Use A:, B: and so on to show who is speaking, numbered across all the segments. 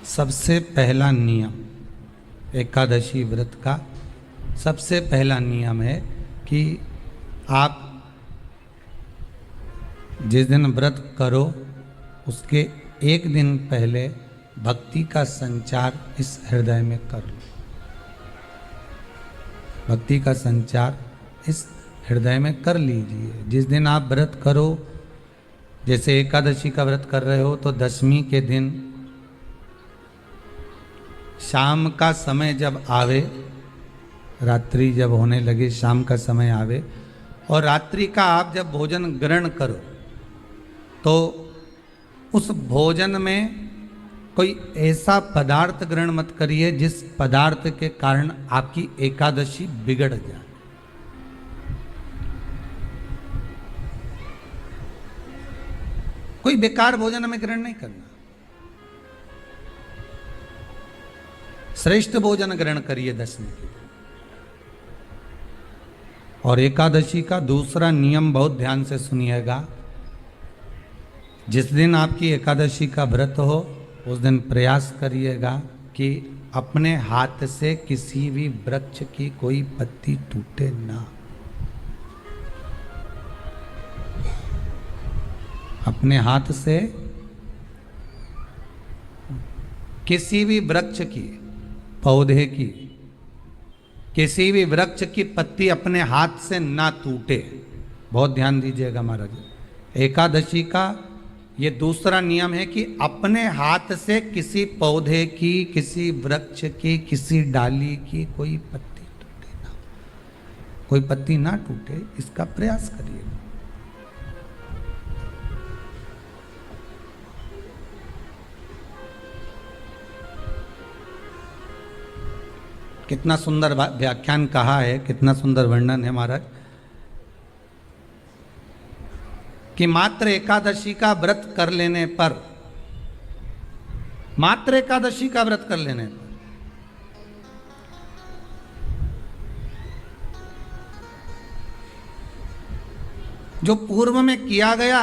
A: सबसे पहला नियम एकादशी व्रत का सबसे पहला नियम है कि आप जिस दिन व्रत करो उसके एक दिन पहले भक्ति का संचार इस हृदय में कर लो। भक्ति का संचार इस हृदय में कर लीजिए। जिस दिन आप व्रत करो, जैसे एकादशी का व्रत कर रहे हो तो दशमी के दिन शाम का समय जब आवे, रात्रि जब होने लगे, शाम का समय आवे और रात्रि का आप जब भोजन ग्रहण करो तो उस भोजन में कोई ऐसा पदार्थ ग्रहण मत करिए जिस पदार्थ के कारण आपकी एकादशी बिगड़ जाए। कोई बेकार भोजन हमें ग्रहण नहीं करना, श्रेष्ठ भोजन ग्रहण करिए दशमी के। और एकादशी का दूसरा नियम बहुत ध्यान से सुनिएगा। जिस दिन आपकी एकादशी का व्रत हो उस दिन प्रयास करिएगा कि अपने हाथ से किसी भी वृक्ष की कोई पत्ती टूटे ना। अपने हाथ से किसी भी वृक्ष की, पौधे की, किसी भी वृक्ष की पत्ती अपने हाथ से ना टूटे। बहुत ध्यान दीजिएगा महाराज। एकादशी का ये दूसरा नियम है कि अपने हाथ से किसी पौधे की, किसी वृक्ष की, किसी डाली की कोई पत्ती टूटे ना, कोई पत्ती ना टूटे, इसका प्रयास करिए। कितना सुंदर व्याख्यान कहा है, कितना सुंदर वर्णन है महाराज कि मात्र एकादशी का व्रत कर लेने पर, मात्र एकादशी का व्रत कर लेने पर जो पूर्व में किया गया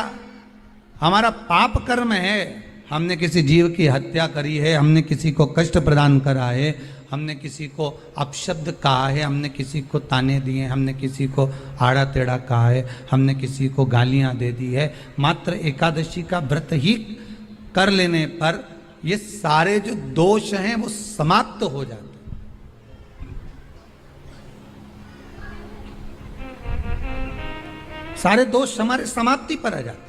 A: हमारा पाप कर्म है, हमने किसी जीव की हत्या करी है, हमने किसी को कष्ट प्रदान करा है, हमने किसी को अपशब्द कहा है, हमने किसी को ताने दिए, हमने किसी को आड़ा टेढ़ा कहा है, हमने किसी को गालियां दे दी है, मात्र एकादशी का व्रत ही कर लेने पर ये सारे जो दोष हैं वो समाप्त हो जाते हैं। सारे दोष हमारे समाप्ति पर आ जाते हैं।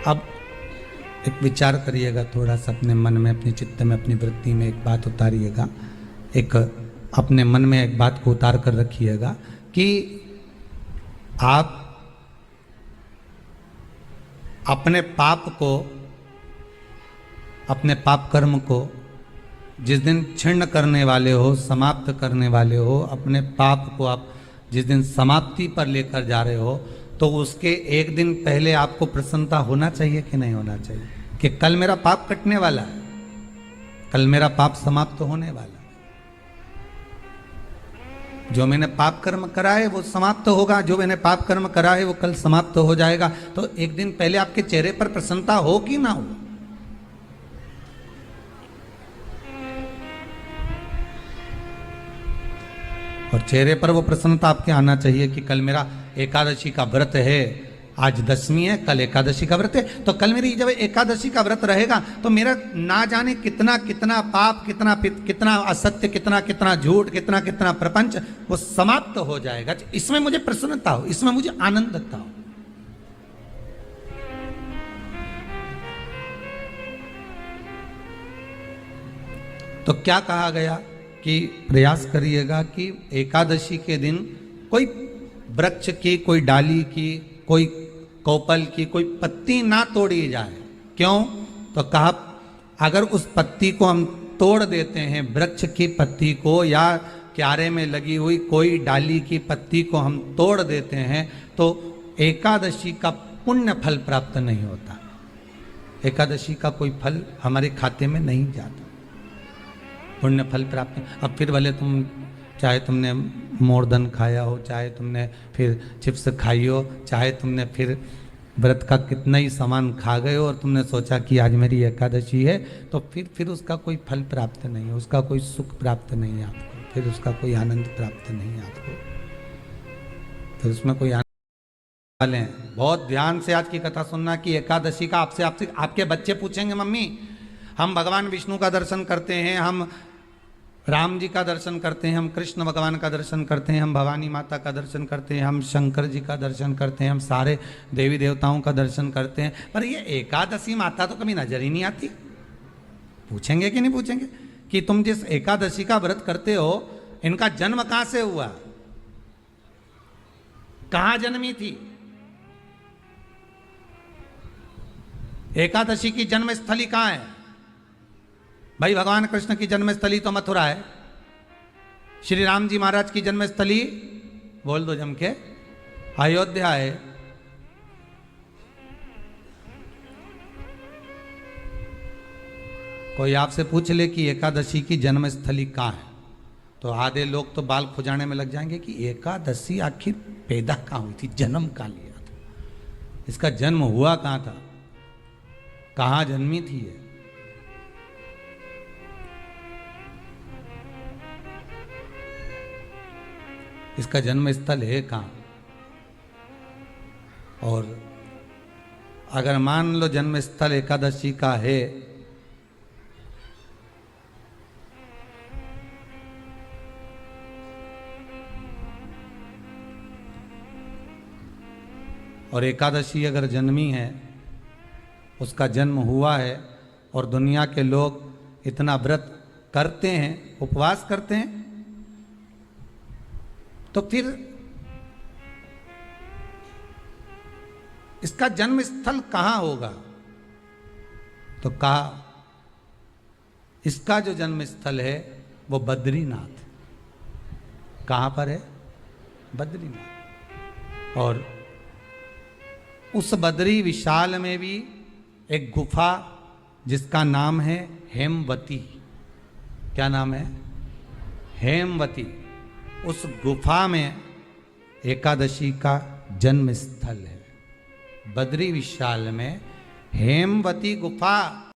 A: अब एक विचार करिएगा थोड़ा सा अपने मन में, अपने चित्त में, अपनी वृत्ति में एक बात उतारिएगा। एक अपने मन में एक बात को उतार कर रखिएगा कि आप अपने पाप को, अपने पाप कर्म को जिस दिन क्षीण करने वाले हो, समाप्त करने वाले हो, अपने पाप को आप जिस दिन समाप्ति पर लेकर जा रहे हो तो उसके एक दिन पहले आपको प्रसन्नता होना चाहिए कि नहीं होना चाहिए कि कल मेरा पाप कटने वाला है, कल मेरा पाप समाप्त होने वाला है। जो मैंने पाप कर्म करा है वो समाप्त होगा, जो मैंने पाप कर्म करा है वो कल समाप्त हो जाएगा। तो एक दिन पहले आपके चेहरे पर प्रसन्नता हो कि ना हो? और चेहरे पर वो प्रसन्नता आपके आना चाहिए कि कल मेरा एकादशी का व्रत है, आज दशमी है, कल एकादशी का व्रत है, तो कल मेरी जब एकादशी का व्रत रहेगा तो मेरा ना जाने कितना कितना पाप, कितना असत्य, कितना झूठ, कितना प्रपंच वो समाप्त हो जाएगा। इसमें मुझे प्रसन्नता हो, इसमें मुझे आनंदता हो। तो क्या कहा गया कि प्रयास करिएगा कि एकादशी के दिन कोई वृक्ष की, कोई डाली की, कोई कोपल की कोई पत्ती ना तोड़ी जाए। क्यों? तो कहा अगर उस पत्ती को हम तोड़ देते हैं, वृक्ष की पत्ती को या क्यारे में लगी हुई कोई डाली की पत्ती को हम तोड़ देते हैं तो एकादशी का पुण्य फल प्राप्त नहीं होता, एकादशी का कोई फल हमारे खाते में नहीं जाता, पुण्य फल प्राप्त। अब फिर भले तुम चाहे तुमने मोरधन खाया हो, चाहे तुमने फिर चिप्स खाई हो, चाहे तुमने फिर व्रत का कितना ही सामान खा गए हो और तुमने सोचा कि आज मेरी एकादशी है, तो फिर उसका कोई फल प्राप्त नहीं है, उसका कोई सुख प्राप्त नहीं है आपको, फिर उसका कोई आनंद प्राप्त नहीं है आपको, फिर उसमें कोई वाले हैं। बहुत ध्यान से आज की कथा सुनना कि एकादशी का आपसे आपसे आपके बच्चे पूछेंगे, मम्मी हम भगवान विष्णु का दर्शन करते हैं, हम राम जी का दर्शन करते हैं, हम कृष्ण भगवान का दर्शन करते हैं, हम भवानी माता का दर्शन करते हैं, हम शंकर जी का दर्शन करते हैं, हम सारे देवी देवताओं का दर्शन करते हैं, पर ये एकादशी माता तो कभी नजर ही नहीं आती। पूछेंगे कि नहीं पूछेंगे कि तुम जिस एकादशी का व्रत करते हो, इनका जन्म कहां से हुआ, कहां जन्मी थी? एकादशी की जन्मस्थली कहां है? भाई भगवान कृष्ण की जन्मस्थली तो मथुरा है, श्री राम जी महाराज की जन्मस्थली बोल दो जम के अयोध्या है। कोई आपसे पूछ ले कि एकादशी की जन्मस्थली कहां है, तो आधे लोग तो बाल खुजाने में लग जाएंगे कि एकादशी आखिर पैदा कहां हुई थी, जन्म कहां लिया था, इसका जन्म हुआ कहां था, कहां जन्मी थी ये? इसका जन्म स्थल है कहां? और अगर मान लो जन्म स्थल एकादशी का है, और एकादशी अगर जन्मी है, उसका जन्म हुआ है, और दुनिया के लोग इतना व्रत करते हैं, उपवास करते हैं, तो फिर इसका जन्म स्थल कहां होगा? तो कहा इसका जो जन्म स्थल है वो बद्रीनाथ। कहां पर है? बद्रीनाथ। और उस बद्री विशाल में भी एक गुफा जिसका नाम है हेमवती। क्या नाम है? हेमवती। उस गुफा में एकादशी का जन्म स्थल है। बद्री विशाल में हेमवती गुफा